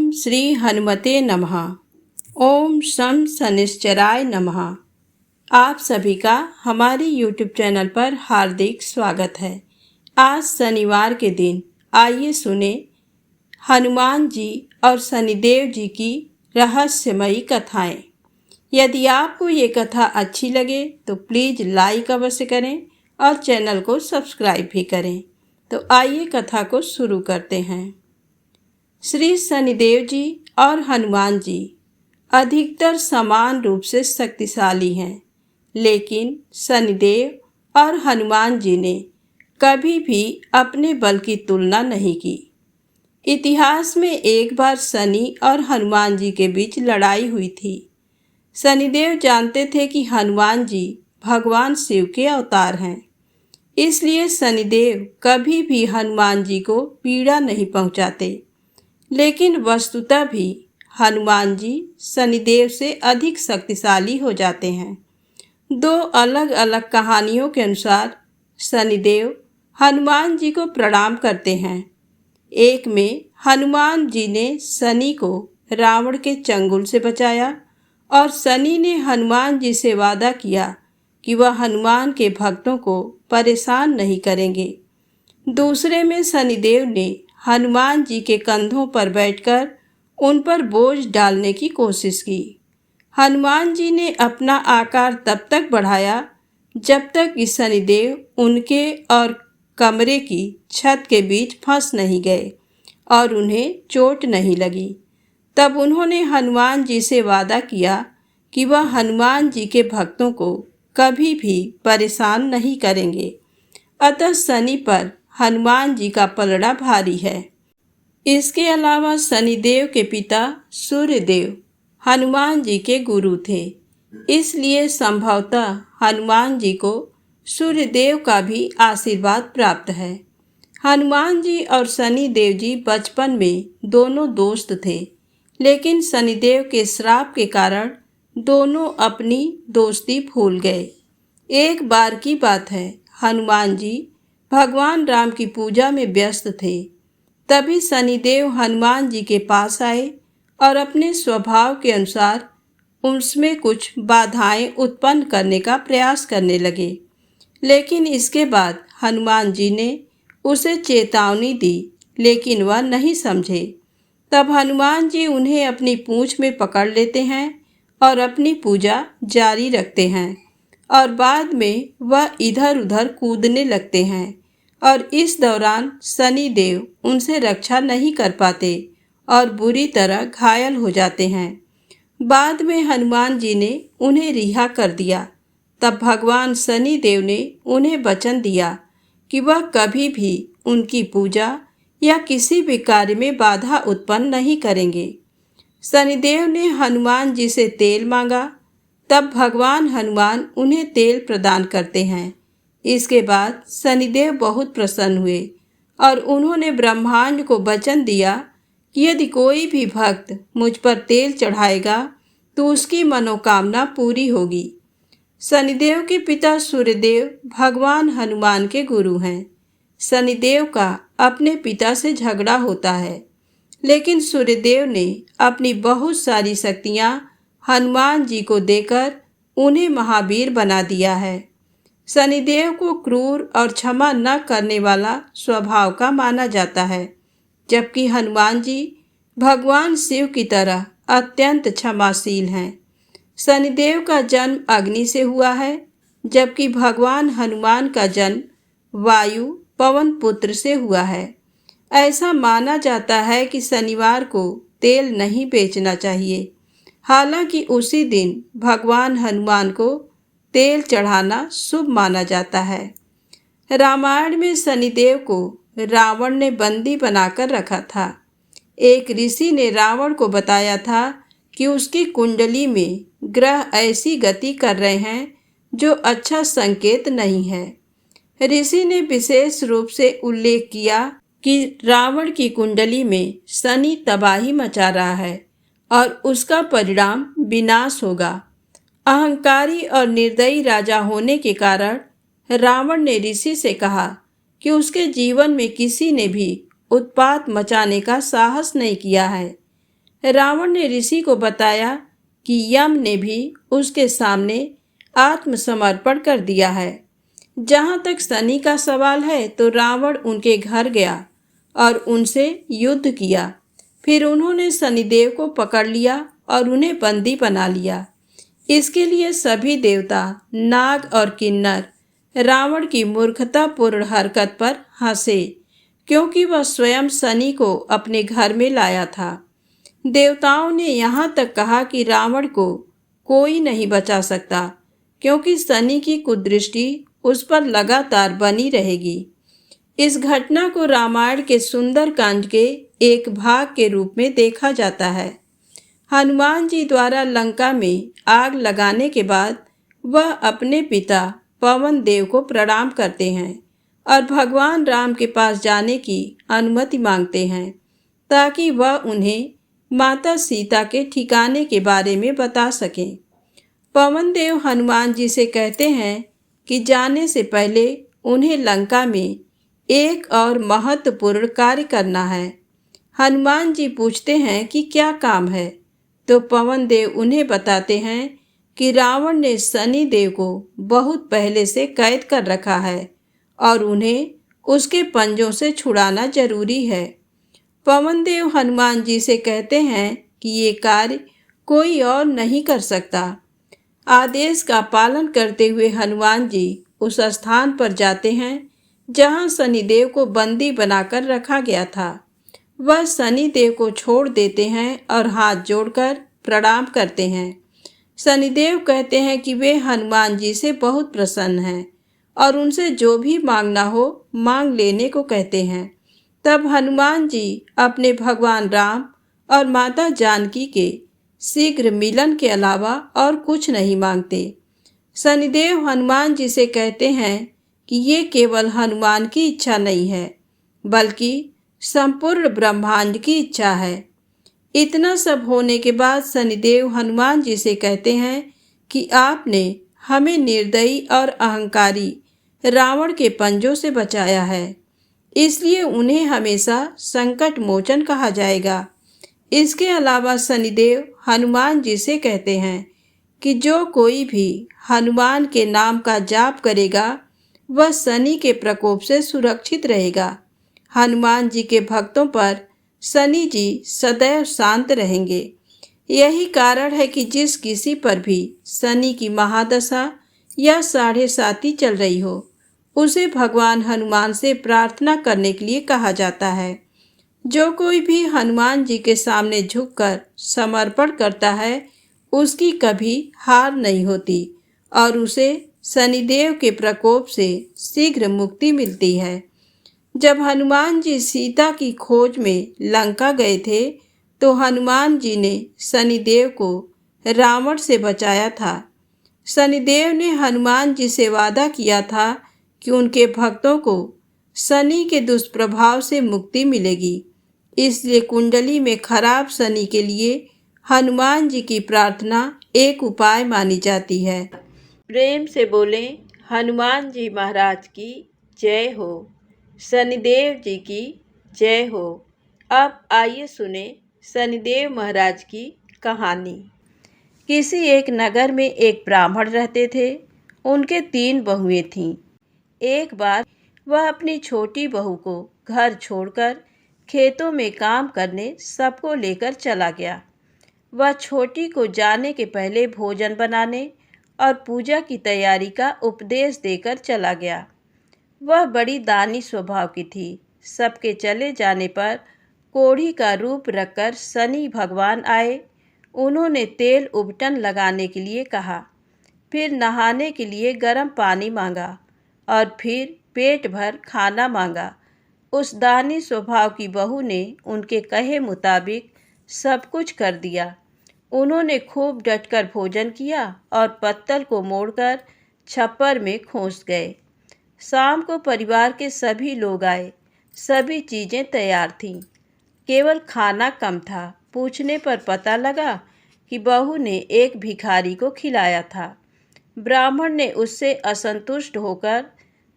श्री हनुमते नमः। ओम शं शनिश्चराय नमः। आप सभी का हमारे YouTube चैनल पर हार्दिक स्वागत है। आज शनिवार के दिन आइए सुने हनुमान जी और शनिदेव जी की रहस्यमयी कथाएं। यदि आपको ये कथा अच्छी लगे तो प्लीज़ लाइक अवश्य करें और चैनल को सब्सक्राइब भी करें। तो आइए कथा को शुरू करते हैं। श्री शनिदेव जी और हनुमान जी अधिकतर समान रूप से शक्तिशाली हैं, लेकिन शनिदेव और हनुमान जी ने कभी भी अपने बल की तुलना नहीं की। इतिहास में एक बार शनि और हनुमान जी के बीच लड़ाई हुई थी। शनिदेव जानते थे कि हनुमान जी भगवान शिव के अवतार हैं, इसलिए शनिदेव कभी भी हनुमान जी को पीड़ा नहीं पहुंचाते। लेकिन वस्तुतः भी हनुमान जी शनिदेव से अधिक शक्तिशाली हो जाते हैं। दो अलग अलग कहानियों के अनुसार शनिदेव हनुमान जी को प्रणाम करते हैं। एक में हनुमान जी ने शनि को रावण के चंगुल से बचाया और शनि ने हनुमान जी से वादा किया कि वह हनुमान के भक्तों को परेशान नहीं करेंगे। दूसरे में शनिदेव ने हनुमान जी के कंधों पर बैठकर उन पर बोझ डालने की कोशिश की। हनुमान जी ने अपना आकार तब तक बढ़ाया जब तक कि शनिदेव उनके और कमरे की छत के बीच फंस नहीं गए और उन्हें चोट नहीं लगी। तब उन्होंने हनुमान जी से वादा किया कि वह हनुमान जी के भक्तों को कभी भी परेशान नहीं करेंगे। अतः शनि पर हनुमान जी का पलड़ा भारी है। इसके अलावा शनिदेव के पिता सूर्यदेव हनुमान जी के गुरु थे, इसलिए संभवतः हनुमान जी को सूर्यदेव का भी आशीर्वाद प्राप्त है। हनुमान जी और शनिदेव जी बचपन में दोनों दोस्त थे, लेकिन शनिदेव के श्राप के कारण दोनों अपनी दोस्ती भूल गए। एक बार की बात है, हनुमान जी भगवान राम की पूजा में व्यस्त थे। तभी शनिदेव हनुमान जी के पास आए और अपने स्वभाव के अनुसार उसमें कुछ बाधाएं उत्पन्न करने का प्रयास करने लगे। लेकिन इसके बाद हनुमान जी ने उसे चेतावनी दी, लेकिन वह नहीं समझे। तब हनुमान जी उन्हें अपनी पूंछ में पकड़ लेते हैं और अपनी पूजा जारी रखते हैं और बाद में वह इधर उधर कूदने लगते हैं और इस दौरान शनिदेव उनसे रक्षा नहीं कर पाते और बुरी तरह घायल हो जाते हैं। बाद में हनुमान जी ने उन्हें रिहा कर दिया। तब भगवान शनिदेव ने उन्हें वचन दिया कि वह कभी भी उनकी पूजा या किसी भी कार्य में बाधा उत्पन्न नहीं करेंगे। शनिदेव ने हनुमान जी से तेल मांगा। तब भगवान हनुमान उन्हें तेल प्रदान करते हैं। इसके बाद शनिदेव बहुत प्रसन्न हुए और उन्होंने ब्रह्मांड को वचन दिया कि यदि कोई भी भक्त मुझ पर तेल चढ़ाएगा तो उसकी मनोकामना पूरी होगी। शनिदेव के पिता सूर्यदेव भगवान हनुमान के गुरु हैं। शनिदेव का अपने पिता से झगड़ा होता है, लेकिन सूर्यदेव ने अपनी बहुत सारी शक्तियाँ हनुमान जी को देकर उन्हें महावीर बना दिया है। शनिदेव को क्रूर और क्षमा न करने वाला स्वभाव का माना जाता है, जबकि हनुमान जी भगवान शिव की तरह अत्यंत क्षमाशील हैं। शनिदेव का जन्म अग्नि से हुआ है, जबकि भगवान हनुमान का जन्म वायु पवन पुत्र से हुआ है। ऐसा माना जाता है कि शनिवार को तेल नहीं बेचना चाहिए। हालांकि उसी दिन भगवान हनुमान को तेल चढ़ाना शुभ माना जाता है। रामायण में शनिदेव को रावण ने बंदी बनाकर रखा था। एक ऋषि ने रावण को बताया था कि उसकी कुंडली में ग्रह ऐसी गति कर रहे हैं जो अच्छा संकेत नहीं है। ऋषि ने विशेष रूप से उल्लेख किया कि रावण की कुंडली में शनि तबाही मचा रहा है और उसका परिणाम विनाश होगा। अहंकारी और निर्दयी राजा होने के कारण रावण ने ऋषि से कहा कि उसके जीवन में किसी ने भी उत्पात मचाने का साहस नहीं किया है। रावण ने ऋषि को बताया कि यम ने भी उसके सामने आत्मसमर्पण कर दिया है। जहाँ तक शनि का सवाल है तो रावण उनके घर गया और उनसे युद्ध किया। फिर उन्होंने शनिदेव को पकड़ लिया और उन्हें बंदी बना लिया। इसके लिए सभी देवता, नाग और किन्नर रावण की मूर्खतापूर्ण हरकत पर हंसे, क्योंकि वह स्वयं शनि को अपने घर में लाया था। देवताओं ने यहाँ तक कहा कि रावण को कोई नहीं बचा सकता, क्योंकि शनि की कुदृष्टि उस पर लगातार बनी रहेगी। इस घटना को रामायण के सुंदर कांड के एक भाग के रूप में देखा जाता है। हनुमान जी द्वारा लंका में आग लगाने के बाद वह अपने पिता पवन देव को प्रणाम करते हैं और भगवान राम के पास जाने की अनुमति मांगते हैं, ताकि वह उन्हें माता सीता के ठिकाने के बारे में बता सकें। पवन देव हनुमान जी से कहते हैं कि जाने से पहले उन्हें लंका में एक और महत्वपूर्ण कार्य करना है। हनुमान जी पूछते हैं कि क्या काम है, तो पवन देव उन्हें बताते हैं कि रावण ने शनि देव को बहुत पहले से कैद कर रखा है और उन्हें उसके पंजों से छुड़ाना जरूरी है। पवन देव हनुमान जी से कहते हैं कि ये कार्य कोई और नहीं कर सकता। आदेश का पालन करते हुए हनुमान जी उस स्थान पर जाते हैं जहां शनिदेव को बंदी बनाकर रखा गया था। वह शनिदेव को छोड़ देते हैं और हाथ जोड़कर प्रणाम करते हैं। शनिदेव कहते हैं कि वे हनुमान जी से बहुत प्रसन्न हैं और उनसे जो भी मांगना हो मांग लेने को कहते हैं। तब हनुमान जी अपने भगवान राम और माता जानकी के शीघ्र मिलन के अलावा और कुछ नहीं मांगते। शनिदेव हनुमान जी से कहते हैं कि ये केवल हनुमान की इच्छा नहीं है, बल्कि संपूर्ण ब्रह्मांड की इच्छा है। इतना सब होने के बाद शनिदेव हनुमान जी से कहते हैं कि आपने हमें निर्दयी और अहंकारी रावण के पंजों से बचाया है, इसलिए उन्हें हमेशा संकट मोचन कहा जाएगा। इसके अलावा शनिदेव हनुमान जी से कहते हैं कि जो कोई भी हनुमान के नाम का जाप करेगा वह शनि के प्रकोप से सुरक्षित रहेगा। हनुमान जी के भक्तों पर शनि जी सदैव शांत रहेंगे। यही कारण है कि जिस किसी पर भी शनि की महादशा या 7.5 चल रही हो, उसे भगवान हनुमान से प्रार्थना करने के लिए कहा जाता है। जो कोई भी हनुमान जी के सामने झुककर समर्पण करता है, उसकी कभी हार नहीं होती और उसे शनिदेव के प्रकोप से शीघ्र मुक्ति मिलती है। जब हनुमान जी सीता की खोज में लंका गए थे, तो हनुमान जी ने शनिदेव को रावण से बचाया था। शनिदेव ने हनुमान जी से वादा किया था कि उनके भक्तों को शनि के दुष्प्रभाव से मुक्ति मिलेगी। इसलिए कुंडली में खराब शनि के लिए हनुमान जी की प्रार्थना एक उपाय मानी जाती है। प्रेम से बोलें हनुमान जी महाराज की जय हो, शनिदेव जी की जय हो। अब आइए सुने शनिदेव महाराज की कहानी। किसी एक नगर में एक ब्राह्मण रहते थे। उनके 3 बहुएं थीं। एक बार वह अपनी छोटी बहू को घर छोड़कर खेतों में काम करने सबको लेकर चला गया। वह छोटी को जाने के पहले भोजन बनाने और पूजा की तैयारी का उपदेश देकर चला गया। वह बड़ी दानी स्वभाव की थी। सबके चले जाने पर कोढ़ी का रूप रखकर शनि भगवान आए। उन्होंने तेल उबटन लगाने के लिए कहा, फिर नहाने के लिए गर्म पानी मांगा और फिर पेट भर खाना मांगा। उस दानी स्वभाव की बहू ने उनके कहे मुताबिक सब कुछ कर दिया। उन्होंने खूब डटकर भोजन किया और पत्तल को मोड़कर छप्पर में खोस गए। शाम को परिवार के सभी लोग आए। सभी चीज़ें तैयार थीं, केवल खाना कम था। पूछने पर पता लगा कि बहू ने एक भिखारी को खिलाया था। ब्राह्मण ने उससे असंतुष्ट होकर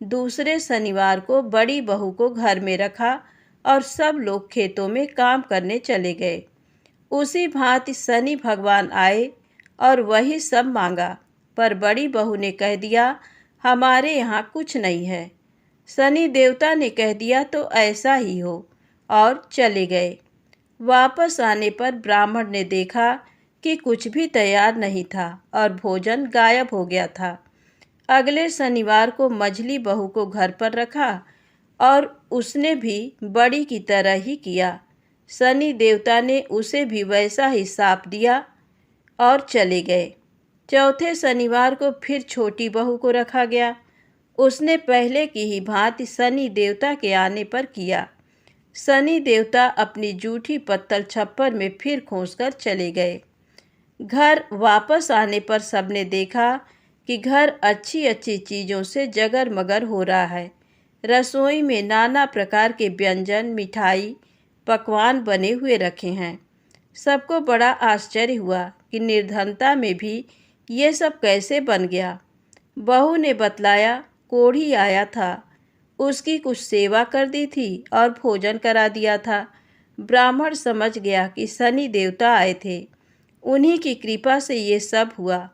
दूसरे शनिवार को बड़ी बहू को घर में रखा और सब लोग खेतों में काम करने चले गए। उसी भांति शनि भगवान आए और वही सब मांगा, पर बड़ी बहू ने कह दिया हमारे यहाँ कुछ नहीं है। शनि देवता ने कह दिया तो ऐसा ही हो, और चले गए। वापस आने पर ब्राह्मण ने देखा कि कुछ भी तैयार नहीं था और भोजन गायब हो गया था। अगले शनिवार को मझली बहू को घर पर रखा और उसने भी बड़ी की तरह ही किया। शनि देवता ने उसे भी वैसा ही शाप दिया और चले गए। चौथे शनिवार को फिर छोटी बहू को रखा गया। उसने पहले की ही भांति शनि देवता के आने पर किया। शनि देवता अपनी जूठी पत्तल छप्पर में फिर खोसकर चले गए। घर वापस आने पर सबने देखा कि घर अच्छी अच्छी चीज़ों से जगरमगर हो रहा है। रसोई में नाना प्रकार के व्यंजन, मिठाई, पकवान बने हुए रखे हैं। सबको बड़ा आश्चर्य हुआ कि निर्धनता में भी ये सब कैसे बन गया। बहू ने बतलाया कोढ़ी आया था, उसकी कुछ सेवा कर दी थी और भोजन करा दिया था। ब्राह्मण समझ गया कि शनि देवता आए थे, उन्हीं की कृपा से ये सब हुआ।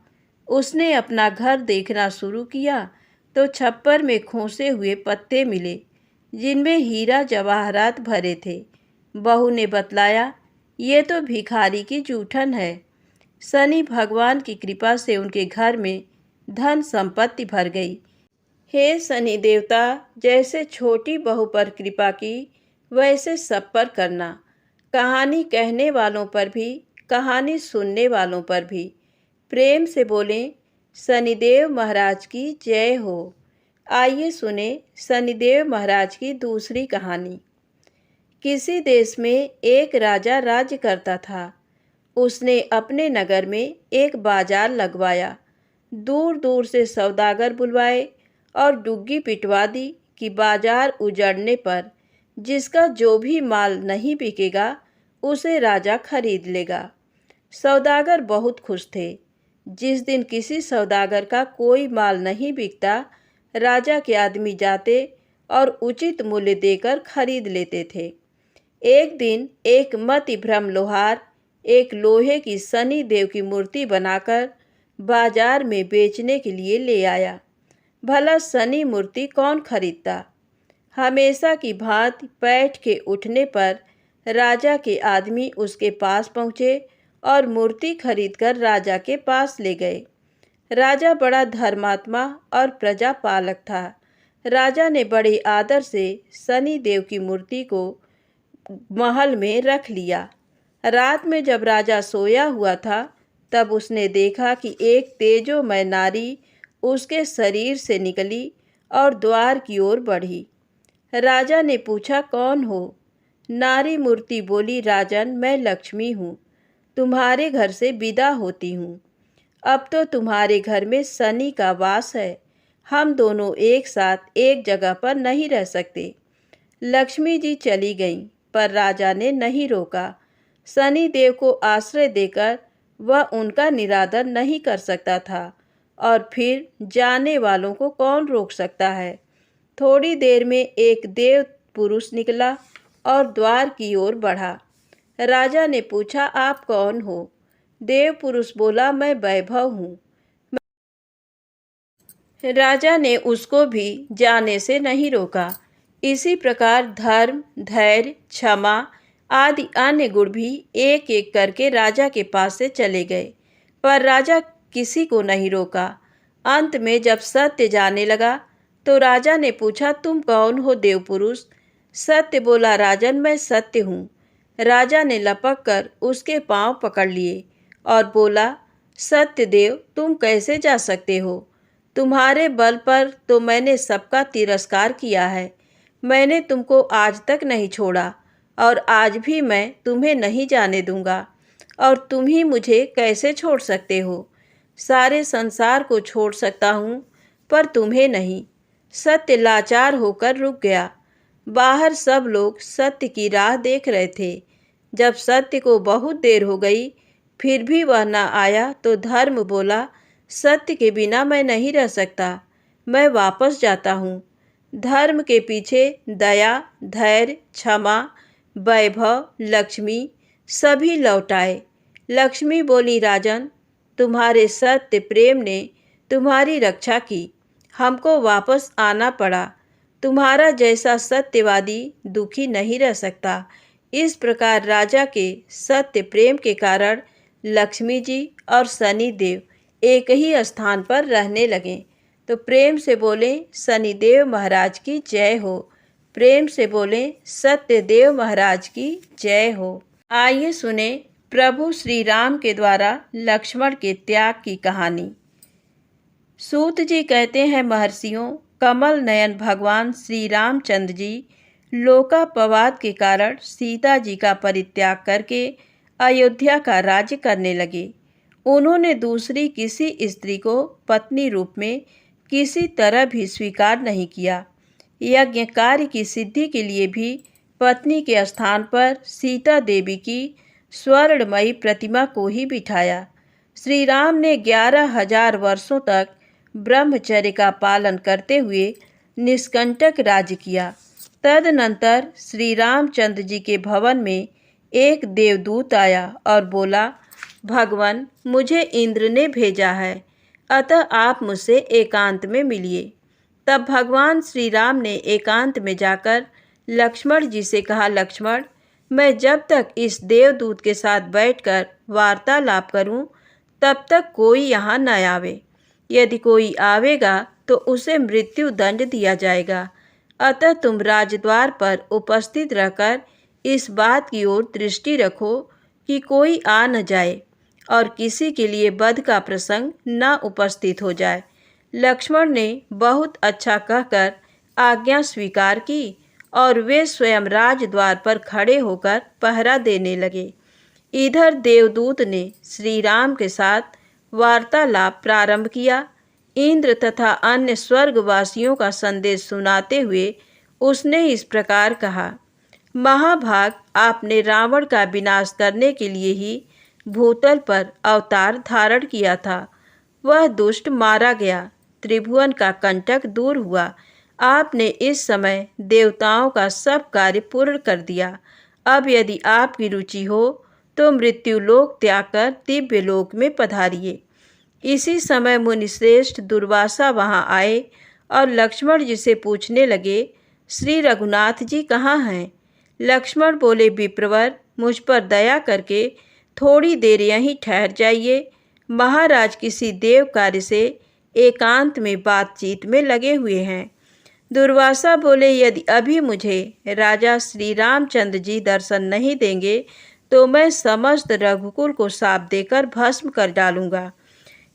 उसने अपना घर देखना शुरू किया तो छप्पर में खोसे हुए पत्ते मिले जिनमें हीरा जवाहरात भरे थे। बहू ने बतलाया ये तो भिखारी की जूठन है। शनि भगवान की कृपा से उनके घर में धन संपत्ति भर गई। हे शनि देवता, जैसे छोटी बहू पर कृपा की वैसे सब पर करना। कहानी कहने वालों पर भी, कहानी सुनने वालों पर भी। प्रेम से बोलें शनिदेव महाराज की जय हो। आइए सुने शनिदेव महाराज की दूसरी कहानी। किसी देश में एक राजा राज्य करता था। उसने अपने नगर में एक बाजार लगवाया। दूर दूर से सौदागर बुलवाए और डुग्गी पिटवा दी कि बाजार उजड़ने पर जिसका जो भी माल नहीं बिकेगा उसे राजा खरीद लेगा। सौदागर बहुत खुश थे। जिस दिन किसी सौदागर का कोई माल नहीं बिकता, राजा के आदमी जाते और उचित मूल्य देकर खरीद लेते थे। एक दिन एक मतिभ्रम लोहार एक लोहे की शनि देव की मूर्ति बनाकर बाजार में बेचने के लिए ले आया। भला शनि मूर्ति कौन खरीदता। हमेशा की भांति बैठ के उठने पर राजा के आदमी उसके पास पहुँचे और मूर्ति खरीदकर राजा के पास ले गए। राजा बड़ा धर्मात्मा और प्रजा पालक था। राजा ने बड़े आदर से शनि देव की मूर्ति को महल में रख लिया। रात में जब राजा सोया हुआ था तब उसने देखा कि एक तेजोमय नारी उसके शरीर से निकली और द्वार की ओर बढ़ी। राजा ने पूछा कौन हो। नारी मूर्ति बोली राजन, मैं लक्ष्मी हूँ, तुम्हारे घर से विदा होती हूँ। अब तो तुम्हारे घर में शनि का वास है, हम दोनों एक साथ एक जगह पर नहीं रह सकते। लक्ष्मी जी चली गईं, पर राजा ने नहीं रोका। शनि देव को आश्रय देकर वह उनका निरादर नहीं कर सकता था, और फिर जाने वालों को कौन रोक सकता है। थोड़ी देर में एक देव पुरुष निकला और द्वार की ओर बढ़ा। राजा ने पूछा आप कौन हो। देव पुरुष बोला मैं वैभव हूँ। राजा ने उसको भी जाने से नहीं रोका। इसी प्रकार धर्म, धैर्य, क्षमा आदि अन्य गुण भी एक एक करके राजा के पास से चले गए, पर राजा किसी को नहीं रोका। अंत में जब सत्य जाने लगा तो राजा ने पूछा तुम कौन हो देव पुरुष। सत्य बोला राजन, मैं सत्य हूँ। राजा ने लपक कर उसके पांव पकड़ लिए और बोला सत्य देव, तुम कैसे जा सकते हो। तुम्हारे बल पर तो मैंने सबका तिरस्कार किया है। मैंने तुमको आज तक नहीं छोड़ा और आज भी मैं तुम्हें नहीं जाने दूंगा, और तुम ही मुझे कैसे छोड़ सकते हो। सारे संसार को छोड़ सकता हूँ पर तुम्हें नहीं। सत्य लाचार होकर रुक गया। बाहर सब लोग सत्य की राह देख रहे थे। जब सत्य को बहुत देर हो गई फिर भी वह न आया तो धर्म बोला सत्य के बिना मैं नहीं रह सकता, मैं वापस जाता हूँ। धर्म के पीछे दया, धैर्य, क्षमा, वैभव, लक्ष्मी, सभी लौट आए। लक्ष्मी बोली, राजन, तुम्हारे सत्य प्रेम ने तुम्हारी रक्षा की, हमको वापस आना पड़ा। तुम्हारा जैसा सत्यवादी दुखी नहीं रह सकता। इस प्रकार राजा के सत्य प्रेम के कारण लक्ष्मी जी और शनिदेव एक ही स्थान पर रहने लगे। तो प्रेम से बोले शनिदेव महाराज की जय हो। प्रेम से बोले सत्यदेव महाराज की जय हो। आइए सुने प्रभु श्री राम के द्वारा लक्ष्मण के त्याग की कहानी। सूत जी कहते हैं, महर्षियों, कमल नयन भगवान श्री रामचंद्र जी लोकापवाद के कारण सीता जी का परित्याग करके अयोध्या का राज्य करने लगे। उन्होंने दूसरी किसी स्त्री को पत्नी रूप में किसी तरह भी स्वीकार नहीं किया। यज्ञ कार्य की सिद्धि के लिए भी पत्नी के स्थान पर सीता देवी की स्वर्णमयी प्रतिमा को ही बिठाया। श्री राम ने 11,000 वर्षों तक ब्रह्मचर्य का पालन करते हुए निष्कंटक राज्य किया। तदनंतर श्री रामचंद्र जी के भवन में एक देवदूत आया और बोला, भगवान, मुझे इंद्र ने भेजा है, अतः आप मुझसे एकांत में मिलिए। तब भगवान श्री राम ने एकांत में जाकर लक्ष्मण जी से कहा, लक्ष्मण, मैं जब तक इस देवदूत के साथ बैठकर वार्तालाप करूं, तब तक कोई यहाँ न आवे। यदि कोई आवेगा तो उसे मृत्यु दंड दिया जाएगा। अतः तुम राजद्वार पर उपस्थित रहकर इस बात की ओर दृष्टि रखो कि कोई आ न जाए और किसी के लिए वध का प्रसंग न उपस्थित हो जाए। लक्ष्मण ने बहुत अच्छा कहकर आज्ञा स्वीकार की और वे स्वयं राजद्वार पर खड़े होकर पहरा देने लगे। इधर देवदूत ने श्री राम के साथ वार्तालाप प्रारंभ किया। इंद्र तथा अन्य स्वर्गवासियों का संदेश सुनाते हुए उसने इस प्रकार कहा, महाभाग, आपने रावण का विनाश करने के लिए ही भूतल पर अवतार धारण किया था। वह दुष्ट मारा गया, त्रिभुवन का कंटक दूर हुआ। आपने इस समय देवताओं का सब कार्य पूर्ण कर दिया। अब यदि आपकी रुचि हो तो मृत्यु लोक त्याग कर दिव्य लोक में पधारिए। इसी समय मुनिश्रेष्ठ दुर्वासा वहां आए और लक्ष्मण जी से पूछने लगे, श्री रघुनाथ जी कहाँ हैं? लक्ष्मण बोले, विप्रवर, मुझ पर दया करके थोड़ी देर यहीं ठहर जाइए। महाराज किसी देव कार्य से एकांत में बातचीत में लगे हुए हैं। दुर्वासा बोले, यदि अभी मुझे राजा श्री रामचंद्र जी दर्शन नहीं देंगे तो मैं समस्त रघुकुल को शाप देकर भस्म कर डालूंगा।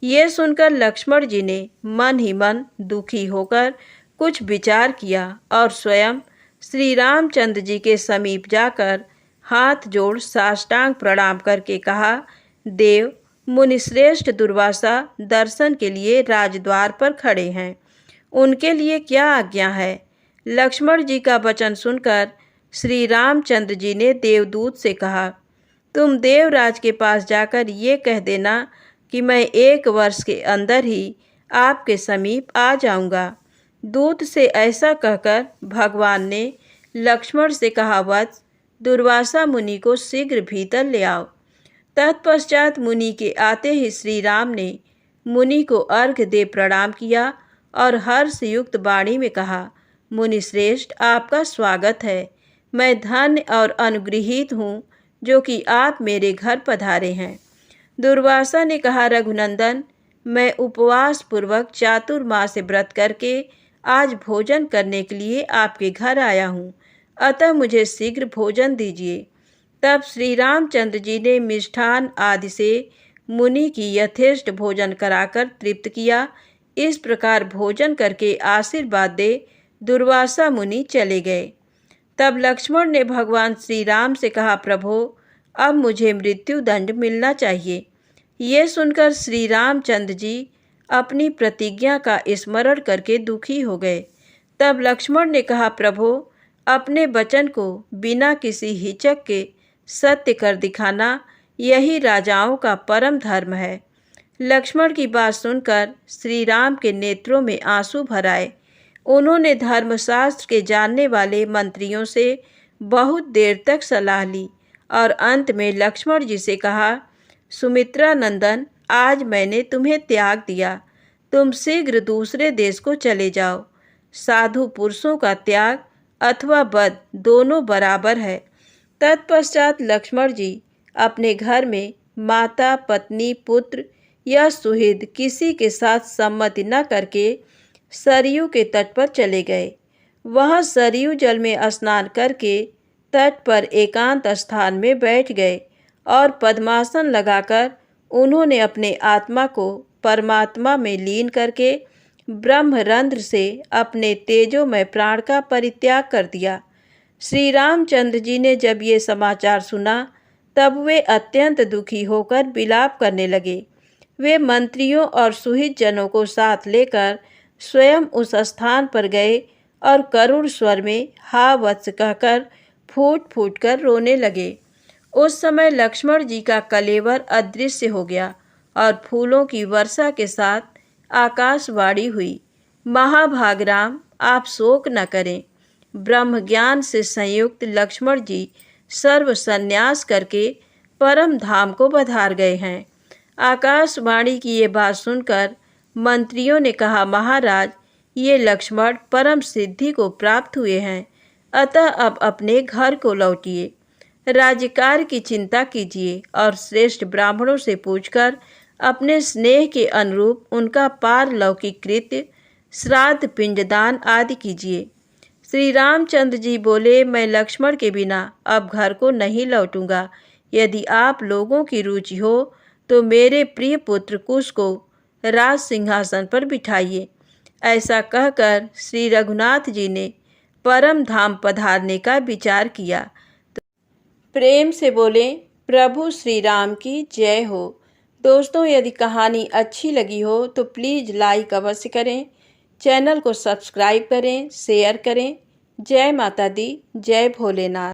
ये सुनकर लक्ष्मण जी ने मन ही मन दुखी होकर कुछ विचार किया और स्वयं श्री रामचंद्र जी के समीप जाकर हाथ जोड़ साष्टांग प्रणाम करके कहा, देव, मुनिश्रेष्ठ दुर्वासा दर्शन के लिए राजद्वार पर खड़े हैं, उनके लिए क्या आज्ञा है? लक्ष्मण जी का वचन सुनकर श्री रामचंद्र जी ने देवदूत से कहा, तुम देवराज के पास जाकर ये कह देना कि मैं 1 वर्ष के अंदर ही आपके समीप आ जाऊंगा। दूत से ऐसा कहकर भगवान ने लक्ष्मण से कहा, वत्स, दुर्वासा मुनि को शीघ्र भीतर ले आओ। तत्पश्चात मुनि के आते ही श्री राम ने मुनि को अर्घ्य दे प्रणाम किया और हर्षयुक्त वाणी में कहा, मुनिश्रेष्ठ, आपका स्वागत है। मैं धन्य और अनुगृहीत हूँ जो कि आप मेरे घर पधारे हैं। दुर्वासा ने कहा, रघुनंदन, मैं उपवास पूर्वक चातुर्मास व्रत करके आज भोजन करने के लिए आपके घर आया हूँ, अतः मुझे शीघ्र भोजन दीजिए। तब श्री रामचंद्र जी ने मिष्ठान आदि से मुनि की यथेष्ट भोजन कराकर तृप्त किया। इस प्रकार भोजन करके आशीर्वाद दे दुर्वासा मुनि चले गए। तब लक्ष्मण ने भगवान श्री राम से कहा, प्रभो, अब मुझे मृत्यु दंड मिलना चाहिए। ये सुनकर श्री रामचंद्र जी अपनी प्रतिज्ञा का स्मरण करके दुखी हो गए। तब लक्ष्मण ने कहा, प्रभो, अपने वचन को बिना किसी हिचक के सत्य कर दिखाना यही राजाओं का परम धर्म है। लक्ष्मण की बात सुनकर श्री राम के नेत्रों में आंसू भर आए। उन्होंने धर्मशास्त्र के जानने वाले मंत्रियों से बहुत देर तक सलाह ली और अंत में लक्ष्मण जी से कहा, सुमित्रा नंदन, आज मैंने तुम्हें त्याग दिया, तुम शीघ्र दूसरे देश को चले जाओ। साधु पुरुषों का त्याग अथवा वध दोनों बराबर है। तत्पश्चात लक्ष्मण जी अपने घर में माता, पत्नी, पुत्र या सुहृद किसी के साथ सम्मति न करके सरयू के तट पर चले गए। वहां सरयू जल में स्नान करके तट पर एकांत स्थान में बैठ गए और पद्मासन लगाकर उन्होंने अपने आत्मा को परमात्मा में लीन करके ब्रह्मरंध्र से अपने तेजोमय प्राण का परित्याग कर दिया। श्री रामचंद्र जी ने जब ये समाचार सुना तब वे अत्यंत दुखी होकर विलाप करने लगे। वे मंत्रियों और सुहित जनों को साथ लेकर स्वयं उस स्थान पर गए और करुण स्वर में हा वत्स कहकर फूट फूट कर रोने लगे। उस समय लक्ष्मण जी का कलेवर अदृश्य हो गया और फूलों की वर्षा के साथ आकाशवाणी हुई, महाभाग राम, आप शोक न करें। ब्रह्म ज्ञान से संयुक्त लक्ष्मण जी सर्व संन्यास करके परम धाम को पधार गए हैं। आकाशवाणी की ये बात सुनकर मंत्रियों ने कहा, महाराज, ये लक्ष्मण परम सिद्धि को प्राप्त हुए हैं, अतः अब अपने घर को लौटिए। राज्यकार्य की चिंता कीजिए और श्रेष्ठ ब्राह्मणों से पूछकर अपने स्नेह के अनुरूप उनका पारलौकिक कृत्य, श्राद्ध, पिंडदान आदि कीजिए। श्री रामचंद्र जी बोले, मैं लक्ष्मण के बिना अब घर को नहीं लौटूंगा। यदि आप लोगों की रुचि हो तो मेरे प्रिय पुत्र कुश को राज सिंहासन पर बिठाइए। ऐसा कहकर श्री रघुनाथ जी ने परम धाम पधारने का विचार किया। तो प्रेम से बोले, प्रभु श्री राम की जय हो। दोस्तों, यदि कहानी अच्छी लगी हो तो प्लीज़ लाइक अवश्य करें, चैनल को सब्सक्राइब करें, शेयर करें। जय माता दी, जय भोलेनाथ।